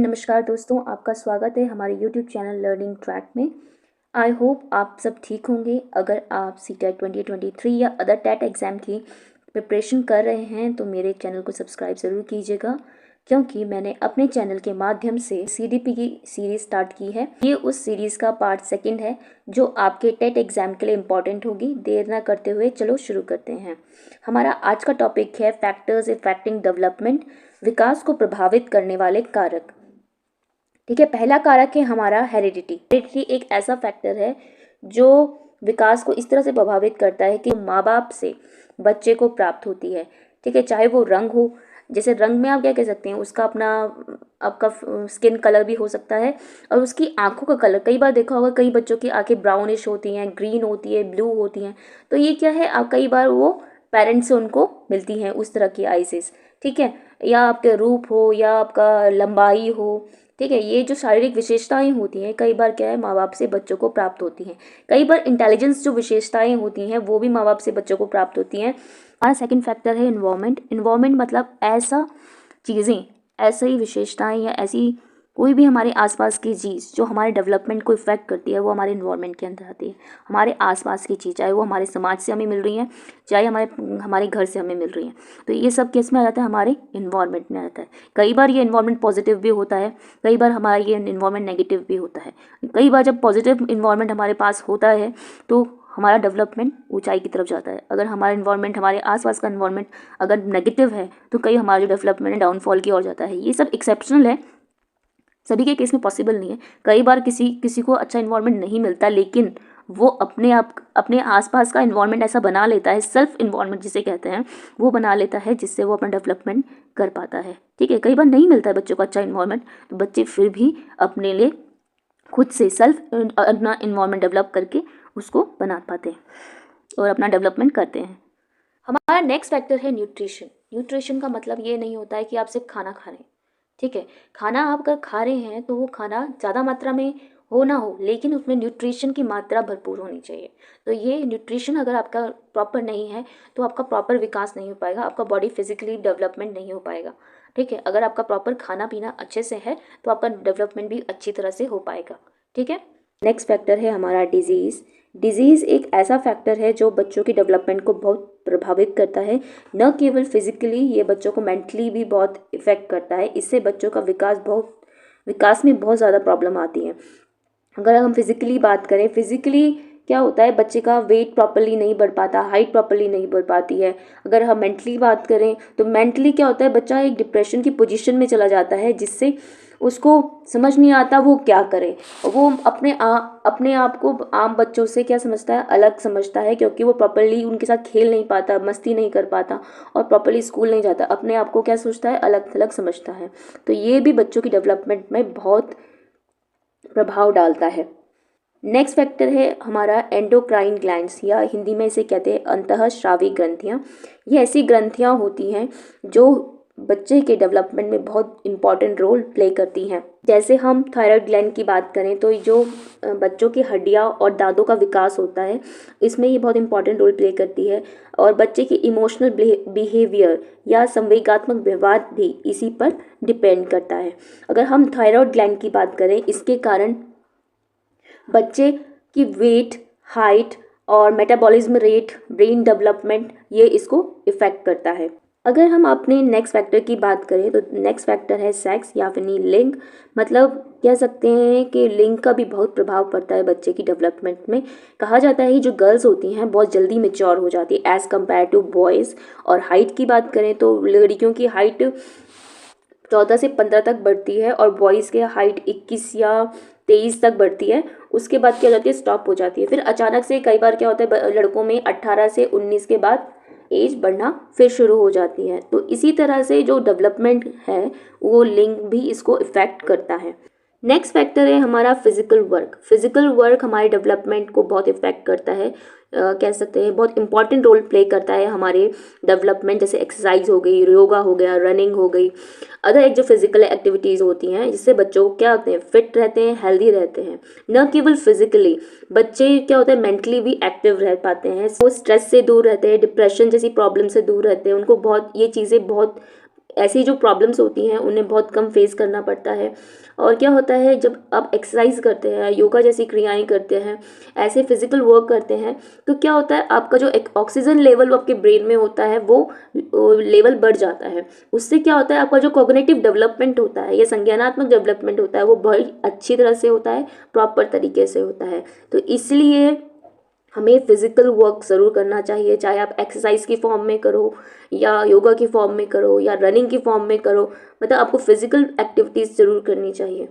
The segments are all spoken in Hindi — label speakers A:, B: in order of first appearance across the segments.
A: नमस्कार दोस्तों, आपका स्वागत है हमारे YouTube चैनल लर्निंग ट्रैक में। आई होप आप सब ठीक होंगे। अगर आप सीटेट 2023 या अदर टेट एग्ज़ाम की प्रिपरेशन कर रहे हैं तो मेरे चैनल को सब्सक्राइब ज़रूर कीजिएगा, क्योंकि मैंने अपने चैनल के माध्यम से CDP की सीरीज़ स्टार्ट की है। ये उस सीरीज़ का पार्ट 2 है जो आपके टेट एग्ज़ाम के लिए इम्पॉर्टेंट होगी। देर ना करते हुए चलो शुरू करते हैं। हमारा आज का टॉपिक है फैक्टर्स इफेक्टिंग डेवलपमेंट, विकास को प्रभावित करने वाले कारक। ठीक है, पहला कारक है हमारा हेरिडिटी। हेरिडिटी एक ऐसा फैक्टर है जो विकास को इस तरह से प्रभावित करता है कि माँ बाप से बच्चे को प्राप्त होती है। ठीक है, चाहे वो रंग हो, जैसे रंग में आप क्या कह सकते हैं, उसका अपना आपका स्किन कलर भी हो सकता है, और उसकी आंखों का कलर। कई बार देखा होगा कई बच्चों की आंखें ब्राउनिश होती हैं, ग्रीन होती है, ब्लू होती हैं। तो ये क्या है, आप कई बार वो पेरेंट्स से उनको मिलती हैं उस तरह की आइसेस। ठीक है, या आपके रूप हो या आपका लंबाई हो। ठीक है, ये जो शारीरिक विशेषताएं होती हैं कई बार क्या है माँ बाप से बच्चों को प्राप्त होती हैं। कई बार इंटेलिजेंस जो विशेषताएं होती हैं वो भी माँ बाप से बच्चों को प्राप्त होती हैं। हमारा सेकंड फैक्टर है इन्वायरमेंट। इन्वायरमेंट मतलब ऐसा चीज़ें, ऐसी ही विशेषताएं या ऐसी कोई भी हमारे आसपास की चीज़ जो हमारे डेवलपमेंट को इफेक्ट करती है वो हमारे इन्वायरमेंट के अंदर आती है। हमारे आसपास की चीज़, चाहे वो हमारे समाज से हमें मिल रही है, चाहे हमारे घर से हमें मिल रही है, तो ये सब किस में आ जाता है, हमारे इन्वायरमेंट में आता है। कई बार ये इन्वायरमेंट पॉजिटिव भी होता है, कई बार हमारा ये इन्वायरमेंट नेगेटिव भी होता है। कई बार जब पॉजिटिव इन्वायरमेंट हमारे पास होता है तो हमारा डेवलपमेंट ऊंचाई की तरफ जाता है। अगर हमारा इन्वायरमेंट, हमारे आसपास का इन्वायरमेंट अगर नेगेटिव है तो कई हमारा जो डेवलपमेंट है डाउनफॉल की ओर जाता है। ये सब एक्सेप्शनल है, सभी के केस में पॉसिबल नहीं है। कई बार किसी को अच्छा इन्वायरमेंट नहीं मिलता, लेकिन वो अपने आसपास का इन्वायरमेंट ऐसा बना लेता है, सेल्फ इन्वायरमेंट जिसे कहते हैं, वो बना लेता है जिससे वो अपना डेवलपमेंट कर पाता है। ठीक है, कई बार नहीं मिलता है बच्चों को अच्छा इन्वायरमेंट, तो बच्चे फिर भी अपने लिए खुद से सेल्फ अपना इन्वायरमेंट डेवलप करके उसको बना पाते हैं और अपना डेवलपमेंट करते हैं। हमारा नेक्स्ट फैक्टर है न्यूट्रिशन। न्यूट्रिशन का मतलब ये नहीं होता है कि आप सिर्फ खाना खा रहे हैं। ठीक है, खाना आप अगर खा रहे हैं तो वो खाना ज़्यादा मात्रा में हो ना हो, लेकिन उसमें न्यूट्रिशन की मात्रा भरपूर होनी चाहिए। तो ये न्यूट्रिशन अगर आपका प्रॉपर नहीं है तो आपका प्रॉपर विकास नहीं हो पाएगा, आपका बॉडी फिजिकली डेवलपमेंट नहीं हो पाएगा। ठीक है, अगर आपका प्रॉपर खाना पीना अच्छे से है तो आपका डेवलपमेंट भी अच्छी तरह से हो पाएगा। ठीक है, नेक्स्ट फैक्टर है हमारा डिजीज़। डिजीज़ एक ऐसा फैक्टर है जो बच्चों की डेवलपमेंट को बहुत प्रभावित करता है। न केवल फिजिकली, ये बच्चों को मेंटली भी बहुत इफ़ेक्ट करता है। इससे बच्चों का विकास में बहुत ज़्यादा प्रॉब्लम आती है। अगर हम फिजिकली बात करें, फिजिकली क्या होता है, बच्चे का वेट प्रॉपर्ली नहीं बढ़ पाता, हाइट प्रॉपर्ली नहीं बढ़ पाती है। अगर हम मेंटली बात करें तो मेंटली क्या होता है, बच्चा एक डिप्रेशन की पोजीशन में चला जाता है, जिससे उसको समझ नहीं आता वो क्या करे। वो अपने आप को आम बच्चों से क्या समझता है, अलग समझता है, क्योंकि वो प्रॉपर्ली उनके साथ खेल नहीं पाता, मस्ती नहीं कर पाता और प्रॉपर्ली स्कूल नहीं जाता। अपने आप को क्या सोचता है, अलग थलग समझता है। तो ये भी बच्चों की डेवलपमेंट में बहुत प्रभाव डालता है। नेक्स्ट फैक्टर है हमारा एंडोक्राइन ग्लैंड्स, या हिंदी में इसे कहते हैं अंतःस्रावी ग्रंथियाँ। ये ऐसी ग्रंथियाँ होती हैं जो बच्चे के डेवलपमेंट में बहुत इंपॉर्टेंट रोल प्ले करती हैं। जैसे हम थायराइड ग्लैंड की बात करें तो जो बच्चों की हड्डियाँ और दांतों का विकास होता है, इसमें ये बहुत इंपॉर्टेंट रोल प्ले करती है। और बच्चे की इमोशनल बिहेवियर या संवेगात्मक व्यवहार भी इसी पर डिपेंड करता है। अगर हम थायराइड ग्लैंड की बात करें, इसके कारण बच्चे की वेट, हाइट और मेटाबॉलिज्म रेट, ब्रेन डेवलपमेंट, ये इसको इफ़ेक्ट करता है। अगर हम अपने नेक्स्ट फैक्टर की बात करें तो नेक्स्ट फैक्टर है सेक्स या फिर लिंग। मतलब कह सकते हैं कि लिंग का भी बहुत प्रभाव पड़ता है बच्चे की डेवलपमेंट में। कहा जाता है कि जो गर्ल्स होती हैं बहुत जल्दी मैच्योर हो जाती है एज़ कम्पेयर टू बॉयज़। और हाइट की बात करें तो लड़कियों की हाइट 14 से 15 तक बढ़ती है और बॉयज़ के हाइट 21 या 23 तक बढ़ती है। उसके बाद क्या हो जाती है, स्टॉप हो जाती है। फिर अचानक से कई बार क्या होता है, लड़कों में 18 से 19 के बाद एज बढ़ना फिर शुरू हो जाती है। तो इसी तरह से जो डेवलपमेंट है वो लिंग भी इसको इफ़ेक्ट करता है। नेक्स्ट फैक्टर है हमारा फिजिकल वर्क। फिजिकल वर्क हमारे डेवलपमेंट को बहुत इफेक्ट करता है, कह सकते हैं बहुत इंपॉर्टेंट रोल प्ले करता है हमारे डेवलपमेंट। जैसे एक्सरसाइज हो गई, योगा हो गया, रनिंग हो गई, अदर एक जो फिजिकल एक्टिविटीज़ होती हैं जिससे बच्चों क्या होते हैं, फिट रहते हैं, हेल्दी रहते हैं। न केवल फिजिकली, बच्चे क्या होता है मेंटली भी एक्टिव रह पाते हैं। वो स्ट्रेस से दूर रहते हैं, डिप्रेशन जैसी प्रॉब्लम से दूर रहते हैं। उनको बहुत ये चीज़ें बहुत ऐसी जो प्रॉब्लम्स होती हैं उन्हें बहुत कम फेस करना पड़ता है। और क्या होता है, जब आप एक्सरसाइज करते हैं, योगा जैसी क्रियाएं करते हैं, ऐसे फिजिकल वर्क करते हैं, तो क्या होता है, आपका जो एक ऑक्सीजन लेवल आपके ब्रेन में होता है वो लेवल बढ़ जाता है। उससे क्या होता है, आपका जो कॉग्निटिव डेवलपमेंट होता है या संज्ञानात्मक डेवलपमेंट होता है वो बहुत अच्छी तरह से होता है, प्रॉपर तरीके से होता है। तो इसलिए हमें फिजिकल वर्क ज़रूर करना चाहिए, चाहे आप एक्सरसाइज की फॉर्म में करो या योगा की फॉर्म में करो या रनिंग की फॉर्म में करो, मतलब आपको फिजिकल एक्टिविटीज़ ज़रूर करनी चाहिए।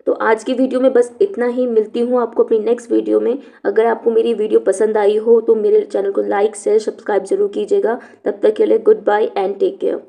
A: तो आज की वीडियो में बस इतना ही। मिलती हूँ आपको अपनी नेक्स्ट वीडियो में। अगर आपको मेरी वीडियो पसंद आई हो तो मेरे चैनल को लाइक शेयर सब्सक्राइब जरूर कीजिएगा। तब तक के लिए goodbye and take care.